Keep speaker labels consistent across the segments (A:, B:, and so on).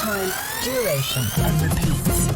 A: time, duration, and repeats.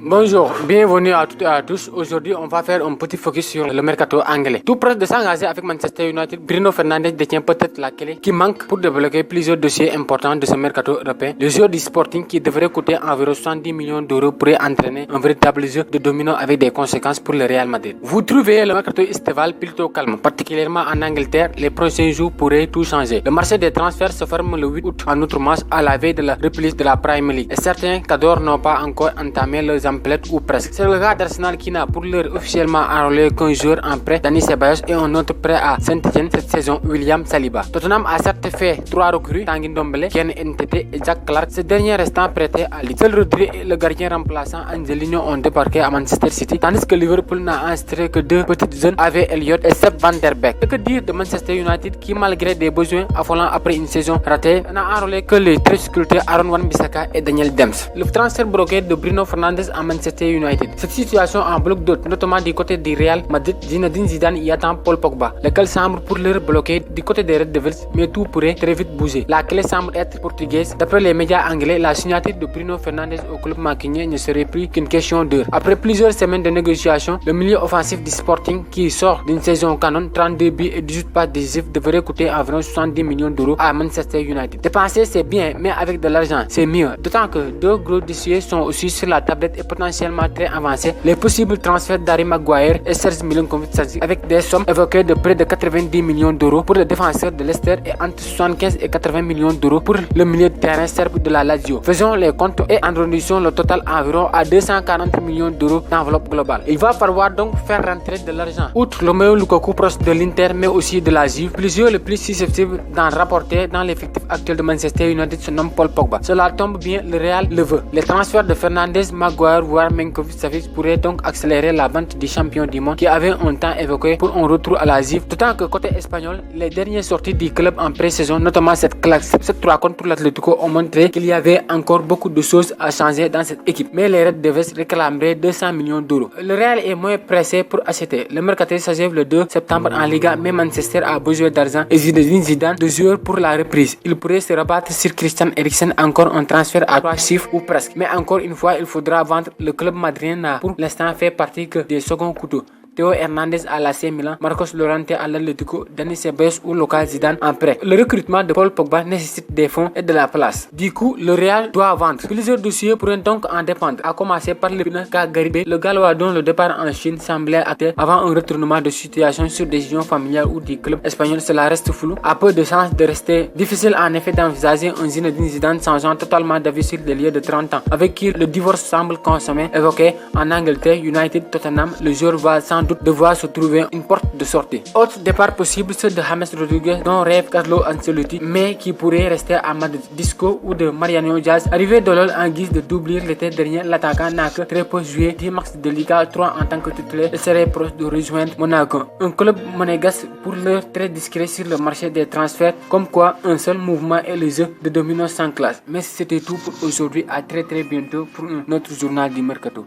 B: Bonjour, bienvenue à toutes et à tous. Aujourd'hui, on va faire un petit focus sur le mercato anglais. Tout près de s'engager avec Manchester United, Bruno Fernandes détient peut-être la clé qui manque pour débloquer plusieurs dossiers importants de ce mercato européen. Le joueur du Sporting, qui devrait coûter environ 70 millions d'euros, pourrait entraîner un véritable jeu de domino avec des conséquences pour le Real Madrid. Vous trouvez le mercato estival plutôt calme, particulièrement en Angleterre. Les prochains jours pourraient tout changer. Le marché des transferts se ferme le 8 août en outre-Manche à la veille de la reprise de la Premier League. Et certains cadors n'ont pas encore entamé leurs ou presque. C'est le cas d'Arsenal qui n'a pour l'heure officiellement enrôlé qu'un joueur en prêt, Dani Ceballos, et un autre prêt à Saint-Etienne cette saison, William Saliba. Tottenham a certes fait 3 recrues, Tanguy Ndombele, Ken NTT et Jack Clark, ce dernier restant prêté à Leeds. Seul Rodri et le gardien remplaçant Angelino ont débarqué à Manchester City, tandis que Liverpool n'a enregistré que 2 petites jeunes avec Elliott et Sepp van der Beek. Que dire de Manchester United qui, malgré des besoins affolants après une saison ratée, n'a enrôlé que les très sculptés Aaron Wan-Bissaka et Daniel Dems. Le transfert bloqué de Bruno Fernandes à Manchester United. Cette situation en bloque d'autres, notamment du côté du Real Madrid. Zinedine Zidane y attend Paul Pogba, lequel semble pour l'heure bloqué du côté des Red Devils, mais tout pourrait très vite bouger. La clé semble être portugaise. D'après les médias anglais, la signature de Bruno Fernandes au club mancunien ne serait plus qu'une question d'heure. Après plusieurs semaines de négociations, le milieu offensif du Sporting, qui sort d'une saison canon, 32 buts et 18 passes décisives, devrait coûter environ 70 millions d'euros à Manchester United. Dépenser c'est bien, mais avec de l'argent c'est mieux. D'autant que 2 gros dossiers sont aussi sur la tablette et potentiellement très avancés. Les possibles transferts d'Harry Maguire et Serge Milinkovic-Savic, avec des sommes évoquées de près de 90 millions d'euros pour le défenseur de Leicester et entre 75 et 80 millions d'euros pour le milieu de terrain serbe de la Lazio. Faisons les comptes et arrondissons le total environ à 240 millions d'euros d'enveloppe globale. Il va falloir donc faire rentrer de l'argent. Outre Romelu Lukaku proche de l'Inter mais aussi de la Juve, plusieurs les plus susceptibles d'en rapporter dans l'effectif actuel de Manchester United se nomment Paul Pogba. Cela tombe bien, le Real le veut. Les transferts de Fernandes, Maguire, voire Milinkovic-Savic pourrait donc accélérer la vente du champion du monde qui avait un temps évoqué pour un retour à la Juve. D'autant que côté espagnol, les dernières sorties du club en pré-saison, notamment cette claque, cette 3 contre l'Atlético, ont montré qu'il y avait encore beaucoup de choses à changer dans cette équipe. Mais les Red Devils réclameraient 200 millions d'euros. Le Real est moins pressé pour acheter. Le mercato s'achève le 2 septembre en Liga, mais Manchester a besoin d'argent et Zinedine Zidane de joueurs pour la reprise. Il pourrait se rabattre sur Christian Eriksen, encore un transfert à 3 chiffres ou presque. Mais encore une fois, il faudra vendre. Le club madrilène n'a pour l'instant fait partie que des seconds couteaux. Théo Hernandez à l'AC Milan, Marcos Llorente à l'Atlético, Dani Ceballos ou Lucas Zidane en prêt. Le recrutement de Paul Pogba nécessite des fonds et de la place. Du coup, le Real doit vendre. Plusieurs dossiers pourraient donc en dépendre, à commencer par le Pina Garibé, le Gallois dont le départ en Chine semblait acté avant un retournement de situation sur décision familiale ou du club espagnol. Cela reste flou, a peu de chances de rester. Difficile en effet d'envisager un Zinedine Zidane changeant totalement d'avis sur des lieux de 30 ans, avec qui le divorce semble consommé. Évoqué en Angleterre, United, Tottenham, le joueur va sans doute devoir se trouver une porte de sortie. Autre départ possible, ceux de James Rodriguez dont rêve Carlo Ancelotti, mais qui pourrait rester à Madrid. Disco ou de Mariano Diaz, arrivé de l'OL en guise de doublure l'été dernier, l'attaquant n'a que très peu joué 10 matchs de Liga 3 en tant que titulaire et serait proche de rejoindre Monaco. Un club monégasque pour l'heure très discret sur le marché des transferts, comme quoi un seul mouvement est le jeu de domino sans classe. Mais c'était tout pour aujourd'hui, à très bientôt pour un autre journal du Mercato.